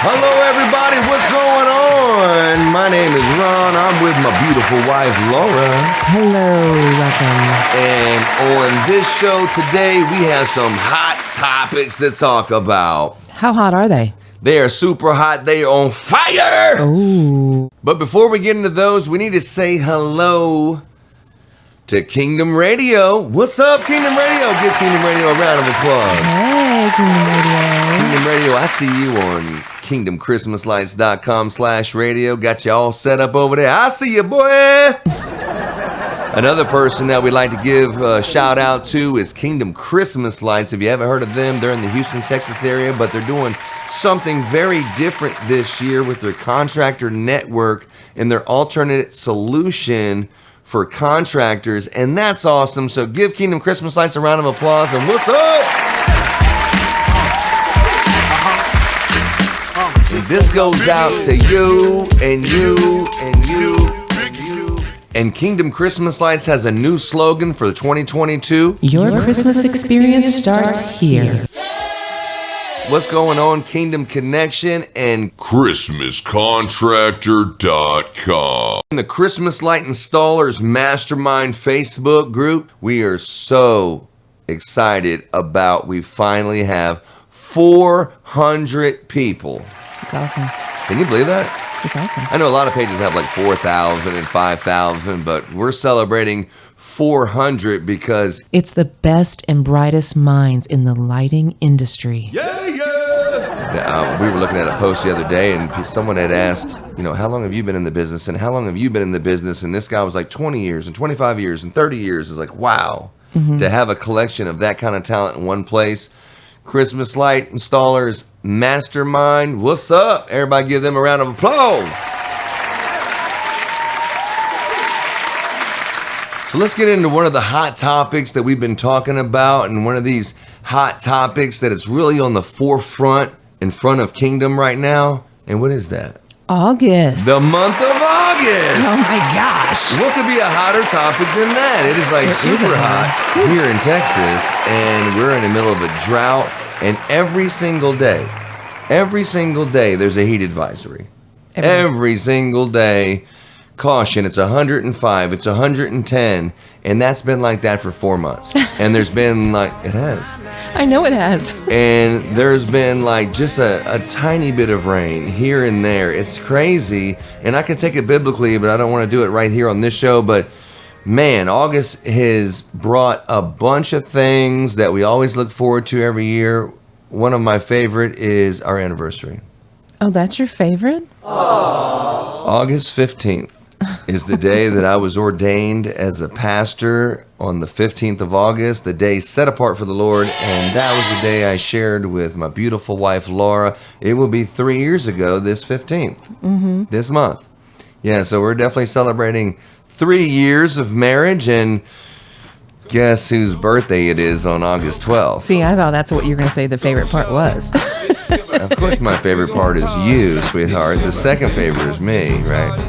Hello, everybody. What's going on? My name is Ron. I'm with my beautiful wife, Laura. Hello, welcome. And on this show today, we have some hot topics to talk about. How hot are they? They are super hot. They are on fire. Oh. But before we get into those, we need to say hello to Kingdom Radio. What's up, Kingdom Radio? Give Kingdom Radio a round of applause. Hey, Kingdom Radio. Kingdom Radio, I see you on kingdomchristmaslights.com/radio. Got you all set up over there. I see you, boy. Another person that we'd like to give a shout out to is Kingdom Christmas Lights. If you haven't heard of them, they're in the Houston, Texas area, but they're doing something very different this year with their contractor network and their alternate solution for contractors, and that's awesome. So give Kingdom Christmas Lights a round of applause, and what's up? And this goes out to you and you and you and you. And Kingdom Christmas Lights has a new slogan for 2022. Your Christmas experience starts here. What's going on, Kingdom Connection and ChristmasContractor.com. in the Christmas Light Installers Mastermind Facebook group? We are so excited about we finally have 400 people. It's awesome. Can you believe that? It's awesome. I know a lot of pages have like 4,000 and 5,000, but we're celebrating 400 because It's the best and brightest minds in the lighting industry. we were looking at a post the other day, and someone had asked, how long have you been in the business, and how long have you been in the business? And this guy was like 20 years and 25 years and 30 years. It's like, wow, to have a collection of that kind of talent in one place. Christmas Light Installers Mastermind. What's up? Everybody give them a round of applause. So let's get into one of the hot topics that we've been talking about, and one of these hot topics that it's really on the forefront in front of Kingdom right now. And what is that? August. The month of August. Oh my gosh. What could be a hotter topic than that? It is like super hot here in Texas, and we're in the middle of a drought, and every single day, there's a heat advisory. Every single day, caution, it's 105, it's 110, and that's been like that for 4 months. And there's been it has. I know it has. And there's been just a tiny bit of rain here and there. It's crazy. And I can take it biblically, but I don't want to do it right here on this show. But man, August has brought a bunch of things that we always look forward to every year. One of my favorite is our anniversary. Oh, that's your favorite? August 15th is the day that I was ordained as a pastor, on the 15th of August, the day set apart for the Lord, and that was the day I shared with my beautiful wife, Laura. It will be 3 years ago this 15th, this month. Yeah, so we're definitely celebrating 3 years of marriage, and guess whose birthday it is on August 12th? See, I thought that's what you were going to say the favorite part was. Of course, my favorite part is you, sweetheart. The second favorite is me, right?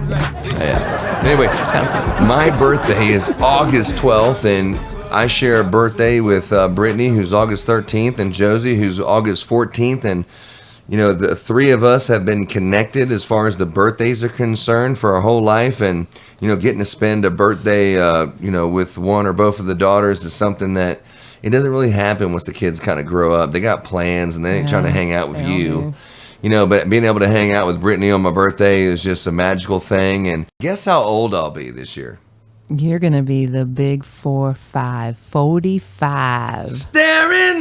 Yeah. Anyway, my birthday is August 12th, and I share a birthday with Brittany, who's August 13th, and Josie, who's August 14th, and the three of us have been connected as far as the birthdays are concerned for our whole life, and getting to spend a birthday, with one or both of the daughters is something that it doesn't really happen once the kids kind of grow up. They got plans, and they ain't trying to hang out with you. But being able to hang out with Brittany on my birthday is just a magical thing. And guess how old I'll be this year? You're going to be the big 45. Staring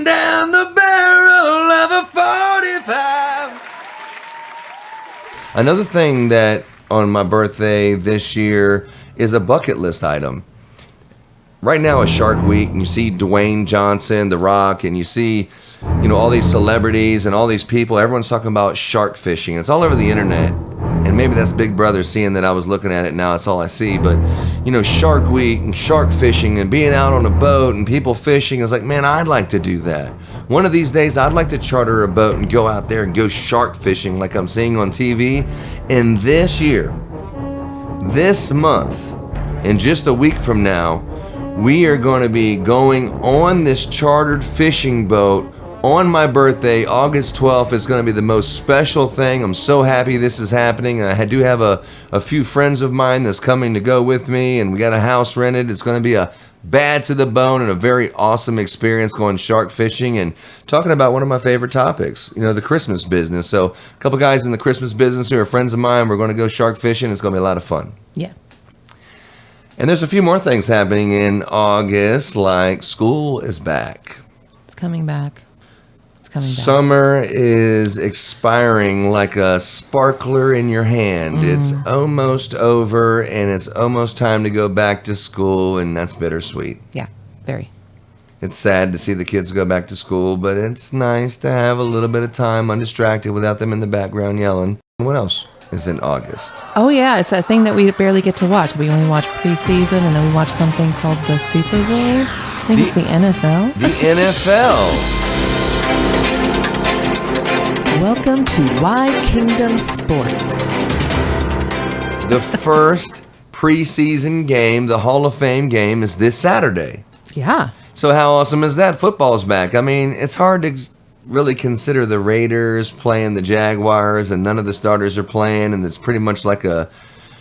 down the barrel of a 45. Another thing that on my birthday this year is a bucket list item. Right now is Shark Week, and you see Dwayne Johnson, The Rock, and you see, all these celebrities and all these people. Everyone's talking about shark fishing. It's all over the internet. And maybe that's Big Brother seeing that I was looking at it now. That's all I see. But, Shark Week and shark fishing and being out on a boat and people fishing is like, man, I'd like to do that. One of these days, I'd like to charter a boat and go out there and go shark fishing like I'm seeing on TV. And this year, this month, in just a week from now, we are going to be going on this chartered fishing boat on my birthday, August 12th. It's going to be the most special thing. I'm so happy this is happening. I do have a few friends of mine that's coming to go with me, and we got a house rented. It's going to be a bad to the bone and a very awesome experience going shark fishing and talking about one of my favorite topics, the Christmas business. So a couple guys in the Christmas business who are friends of mine, we're going to go shark fishing. It's going to be a lot of fun. Yeah. And there's a few more things happening in August, like school is back. It's coming back. Summer is expiring like a sparkler in your hand. It's almost over, and it's almost time to go back to school, and that's bittersweet. Yeah, very. It's sad to see the kids go back to school, but it's nice to have a little bit of time undistracted without them in the background yelling. What else is in August? Oh, yeah, it's that thing that we barely get to watch. We only watch preseason, and then we watch something called the Super Bowl. I think it's the NFL. The NFL. Welcome to Why Kingdom Sports. The first preseason game, the Hall of Fame game, is this Saturday. Yeah. So how awesome is that? Football's back. I mean, it's hard to really consider the Raiders playing the Jaguars and none of the starters are playing, and it's pretty much like a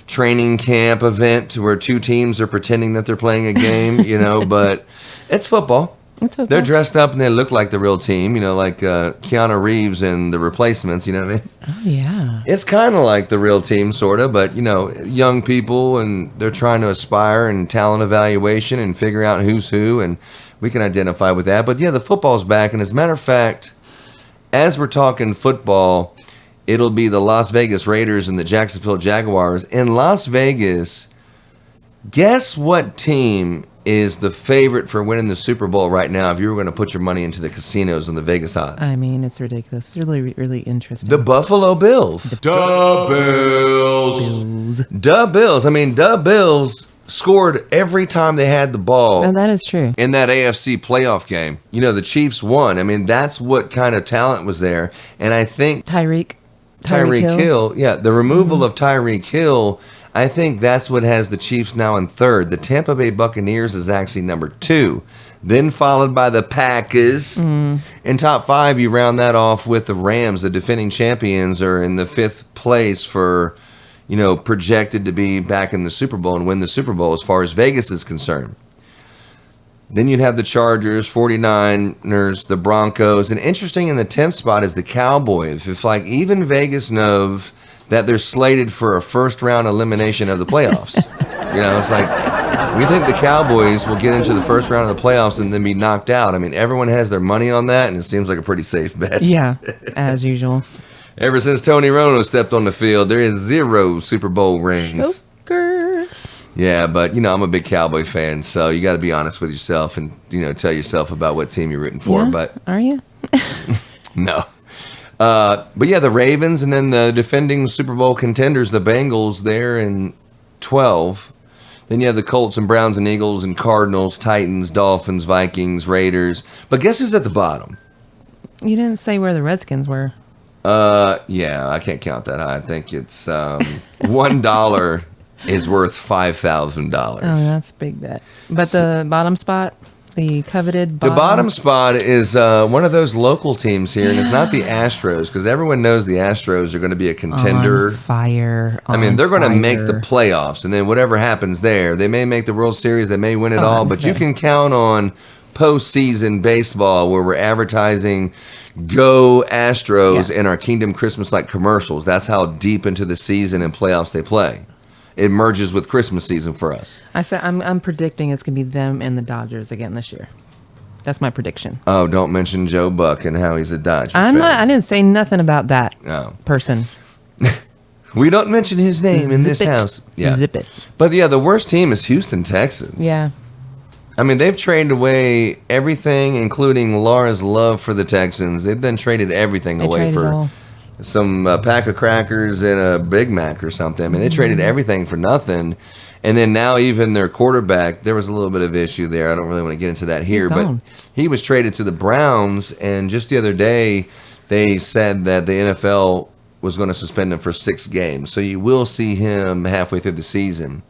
training camp event where two teams are pretending that they're playing a game, but it's football. They're dressed up and they look like the real team, like Keanu Reeves and The Replacements, you know what I mean? Oh, yeah. It's kind of like the real team, sort of, but, young people, and they're trying to aspire and talent evaluation and figure out who's who, and we can identify with that. But, yeah, the football's back, and as a matter of fact, as we're talking football, it'll be the Las Vegas Raiders and the Jacksonville Jaguars. In Las Vegas, guess what team is the favorite for winning the Super Bowl right now if you were going to put your money into the casinos and the Vegas odds? I mean, it's ridiculous. It's really, really interesting. The Buffalo Bills. Da Bills. Da Bills. I mean, Da Bills scored every time they had the ball. And that is true. In that AFC playoff game. The Chiefs won. I mean, that's what kind of talent was there. And I think Tyreek Hill. Yeah, the removal of Tyreek Hill, I think that's what has the Chiefs now in third. The Tampa Bay Buccaneers is actually number 2. Then followed by the Packers. In top 5, you round that off with the Rams. The defending champions are in the 5th place for, projected to be back in the Super Bowl and win the Super Bowl as far as Vegas is concerned. Then you'd have the Chargers, 49ers, the Broncos. And interesting in the 10th spot is the Cowboys. It's like even Vegas knows that they're slated for a first-round elimination of the playoffs. It's like, we think the Cowboys will get into the first round of the playoffs and then be knocked out. I mean, everyone has their money on that, and it seems like a pretty safe bet. Yeah, as usual. Ever since Tony Romo stepped on the field, there is 0 Super Bowl rings. Joker. Yeah, but, I'm a big Cowboy fan, so you got to be honest with yourself and, tell yourself about what team you're rooting for. Yeah? But are you? No. But yeah, the Ravens and then the defending Super Bowl contenders, the Bengals, they're in 12. Then you have the Colts and Browns and Eagles and Cardinals, Titans, Dolphins, Vikings, Raiders. But guess who's at the bottom? You didn't say where the Redskins were. Yeah, I can't count that high. I think it's $1 is worth $5,000. Oh, that's a big bet. But the bottom spot? The coveted bottom. The bottom spot is one of those local teams here, and it's not the Astros, because everyone knows the Astros are going to be a contender. On fire. I mean, they're going to make the playoffs, and then whatever happens there, they may make the World Series, they may win it all, but you can count on postseason baseball where we're advertising Go Astros in our Kingdom Christmas-like commercials. That's how deep into the season and playoffs they play. It merges with Christmas season for us. I'm predicting it's going to be them and the Dodgers again this year. That's my prediction. Oh, don't mention Joe Buck and how he's a Dodger fan. I didn't say nothing about that person. We don't mention his name in this house. Yeah. Zip it. But yeah, the worst team is Houston Texans. Yeah. I mean, they've traded away everything, including Laura's love for the Texans. They've then traded everything away for some pack of crackers and a Big Mac or something. I mean, they traded everything for nothing. And then now even their quarterback, there was a little bit of issue there. I don't really want to get into that here. But he was traded to the Browns. And just the other day, they said that the NFL was going to suspend him for 6 games. So you will see him halfway through the season.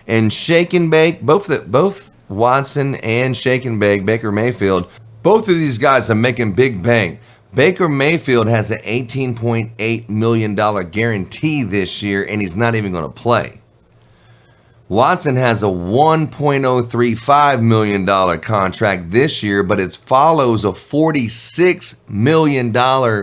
And Shake and Bake, both Watson and Shake and Bake, Baker Mayfield, Both of these guys are making big bank. Baker Mayfield has an $18.8 million guarantee this year, and he's not even going to play. Watson has a $1.035 million contract this year, but it follows a $46 million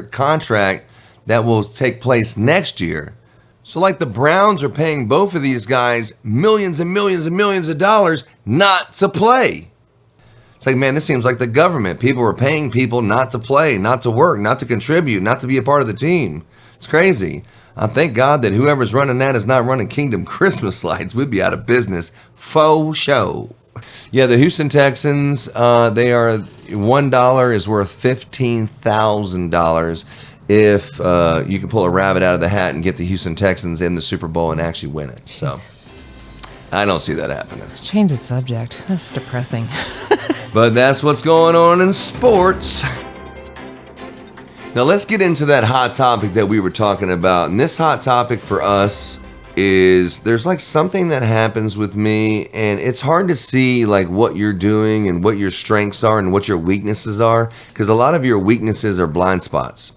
contract that will take place next year. So like the Browns are paying both of these guys millions and millions and millions of dollars not to play. It's like, man, this seems like the government. People are paying people not to play, not to work, not to contribute, not to be a part of the team. It's crazy. I thank God that whoever's running that is not running Kingdom Christmas lights. We'd be out of business. Faux show. Yeah, the Houston Texans, they are $1 is worth $15,000 if you can pull a rabbit out of the hat and get the Houston Texans in the Super Bowl and actually win it. So I don't see that happening. Change the subject. That's depressing. But that's what's going on in sports. Now let's get into that hot topic that we were talking about. And this hot topic for us is there's like something that happens with me, and it's hard to see like what you're doing and what your strengths are and what your weaknesses are, because a lot of your weaknesses are blind spots.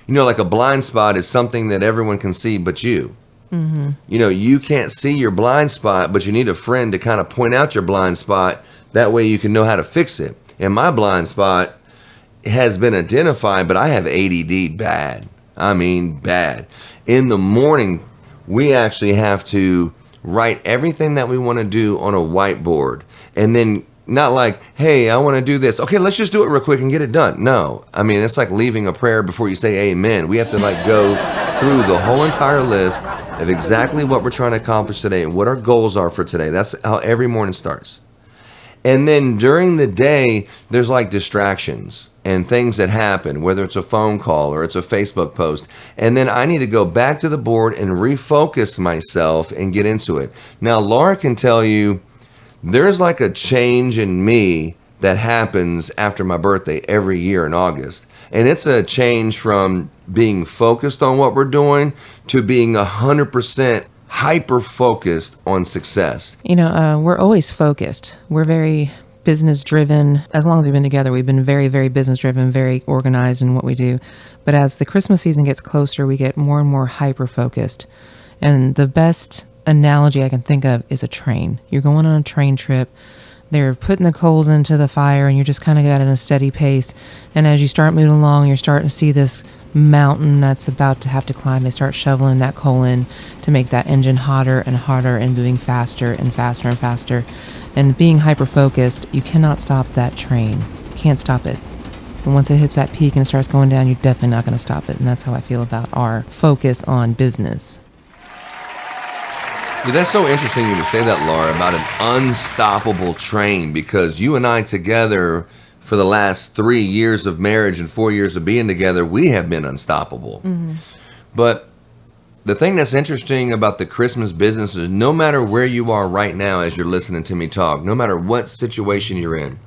You know, like a blind spot is something that everyone can see but you. Mm-hmm. You know, you can't see your blind spot, but you need a friend to kind of point out your blind spot. That way you can know how to fix it. And my blind spot has been identified, but I have ADD bad. I mean, bad. In the morning, we actually have to write everything that we want to do on a whiteboard. And then not like, hey, I want to do this. Okay, let's just do it real quick and get it done. No. I mean, it's like leaving a prayer before you say amen. We have to like go through the whole entire list of exactly what we're trying to accomplish today and what our goals are for today. That's how every morning starts. And then during the day, there's like distractions and things that happen, whether it's a phone call or it's a Facebook post. And then I need to go back to the board and refocus myself and get into it. Now, Laura can tell you there's like a change in me that happens after my birthday every year in August. And it's a change from being focused on what we're doing to being 100% hyper-focused on success. You know, we're always focused. We're very business-driven. As long as we've been together, we've been very, very business-driven, very organized in what we do. But as the Christmas season gets closer, we get more and more hyper-focused. And the best analogy I can think of is a train. You're going on a train trip. They're putting the coals into the fire, and you're just kind of got in a steady pace. And as you start moving along, you're starting to see this mountain that's about to have to climb. They start shoveling that coal in to make that engine hotter and hotter and moving faster and faster and faster. And being hyper-focused, you cannot stop that train. You can't stop it. And once it hits that peak and it starts going down, you're definitely not going to stop it. And that's how I feel about our focus on business. Yeah, that's so interesting you to say that, Laura, about an unstoppable train, because you and I together for the last 3 years of marriage and 4 years of being together, we have been unstoppable. Mm-hmm. But the thing that's interesting about the Christmas business is no matter where you are right now as you're listening to me talk, no matter what situation you're in,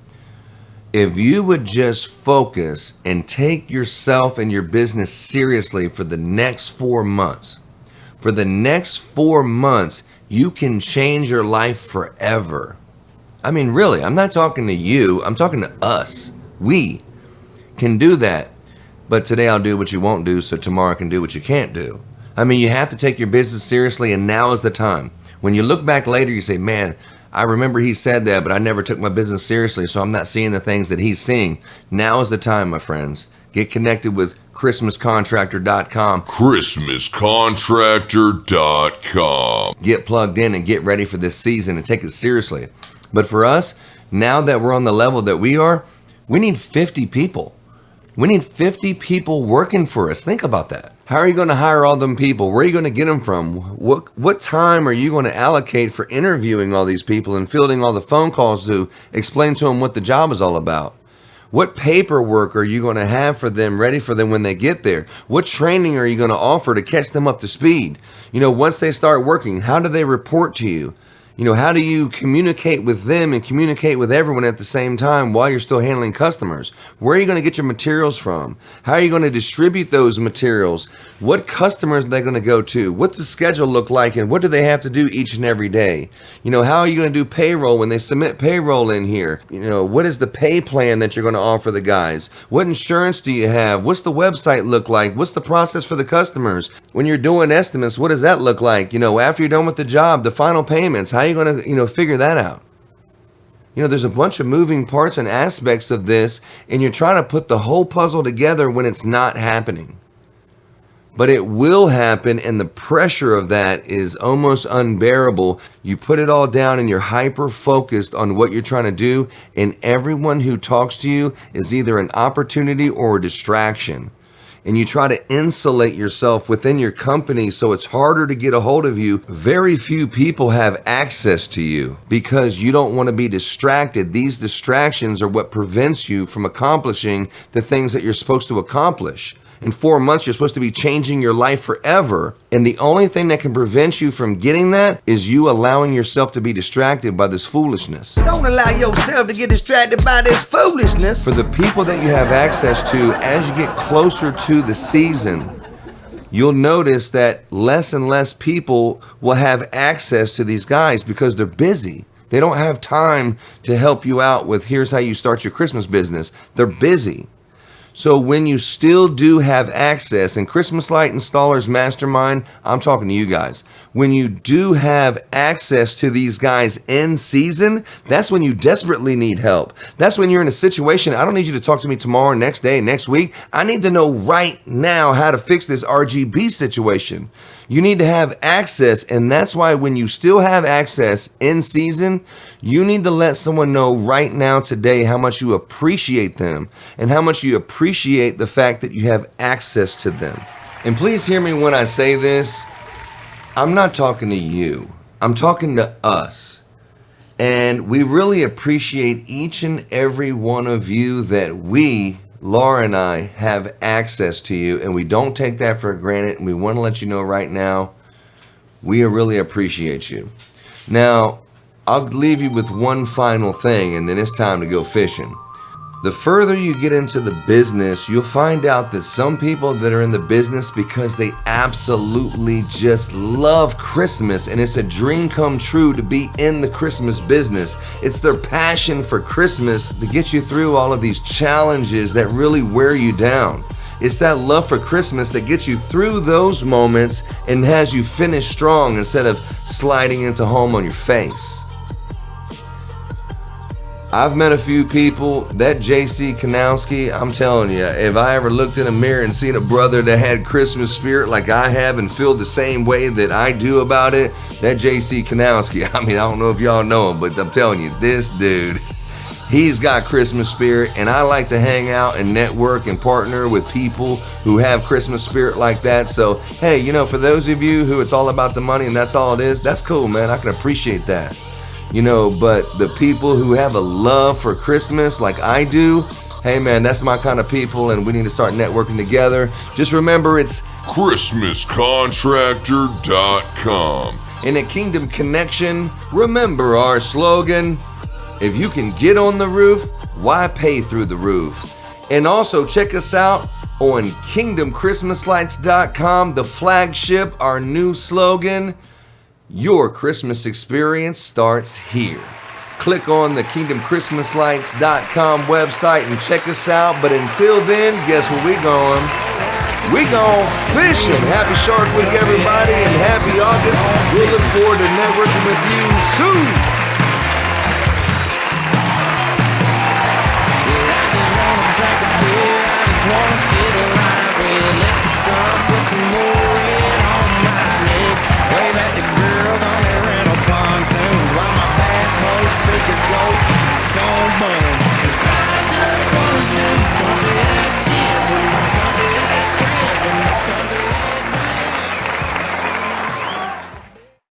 if you would just focus and take yourself and your business seriously for the next 4 months, for the next 4 months, you can change your life forever. I mean, really, I'm not talking to you. I'm talking to us. We can do that. But today I'll do what you won't do, so tomorrow I can do what you can't do. I mean, you have to take your business seriously, and now is the time. When you look back later, you say, man, I remember he said that, but I never took my business seriously, so I'm not seeing the things that he's seeing. Now is the time, my friends. Get connected with ChristmasContractor.com. ChristmasContractor.com. Get plugged in and get ready for this season and take it seriously. But for us, now that we're on the level that we are, we need 50 people. We need 50 people working for us. Think about that. How are you going to hire all them people? Where are you going to get them from? What time are you going to allocate for interviewing all these people and fielding all the phone calls to explain to them what the job is all about? What paperwork are you going to have for them, ready for them when they get there? What training are you going to offer to catch them up to speed? You know, once they start working, how do they report to you? How do you communicate with them and communicate with everyone at the same time while you're still handling customers? Where are you going to get your materials from? How are you going to distribute those materials? What customers are they going to go to? What's the schedule look like, and what do they have to do each and every day? How are you going to do payroll when they submit payroll in here? What is the pay plan that you're going to offer the guys? What insurance do you have? What's the website look like? What's the process for the customers? When you're doing estimates, what does that look like? After you're done with the job, the final payments, how are you going to, figure that out? There's a bunch of moving parts and aspects of this, and you're trying to put the whole puzzle together when it's not happening. But it will happen, and the pressure of that is almost unbearable. You put it all down and you're hyper-focused on what you're trying to do, and everyone who talks to you is either an opportunity or a distraction. And you try to insulate yourself within your company so it's harder to get a hold of you. Very few people have access to you because you don't want to be distracted. These distractions are what prevents you from accomplishing the things that you're supposed to accomplish. In 4 months, you're supposed to be changing your life forever. And the only thing that can prevent you from getting that is you allowing yourself to be distracted by this foolishness. Don't allow yourself to get distracted by this foolishness. For the people that you have access to, as you get closer to the season, you'll notice that less and less people will have access to these guys because they're busy. They don't have time to help you out with here's how you start your Christmas business. They're busy. So when you still do have access, and Christmas Light Installers Mastermind, I'm talking to you guys. When you do have access to these guys in season, that's when you desperately need help. That's when you're in a situation, I don't need you to talk to me tomorrow, next day, next week. I need to know right now how to fix this RGB situation. You need to have access, and that's why when you still have access in season, you need to let someone know right now today how much you appreciate them and how much you appreciate the fact that you have access to them. And please hear me when I say this. I'm not talking to you. I'm talking to us. And we really appreciate each and every one of you that Laura and I have access to you, and we don't take that for granted, and we want to let you know right now, we really appreciate you. Now, I'll leave you with one final thing, and then it's time to go fishing. The further you get into the business, you'll find out that some people that are in the business because they absolutely just love Christmas, and it's a dream come true to be in the Christmas business. It's their passion for Christmas that gets you through all of these challenges that really wear you down. It's that love for Christmas that gets you through those moments and has you finish strong instead of sliding into home on your face. I've met a few people, that J.C. Kanowski, I'm telling you, if I ever looked in a mirror and seen a brother that had Christmas spirit like I have and feel the same way that I do about it, that J.C. Kanowski, I don't know if y'all know him, but I'm telling you, this dude, he's got Christmas spirit, and I like to hang out and network and partner with people who have Christmas spirit like that. So, hey, for those of you who it's all about the money and that's all it is, that's cool, man. I can appreciate that. But the people who have a love for Christmas like I do, hey man, that's my kind of people, and we need to start networking together. Just remember, it's ChristmasContractor.com. In a Kingdom Connection, remember our slogan, if you can get on the roof, why pay through the roof? And also check us out on KingdomChristmasLights.com, the flagship, our new slogan, your Christmas experience starts here. Click on the KingdomChristmasLights.com website and check us out. But until then, guess where we going? We going fishing. Happy Shark Week, everybody, and happy August. We'll look forward to networking with you soon.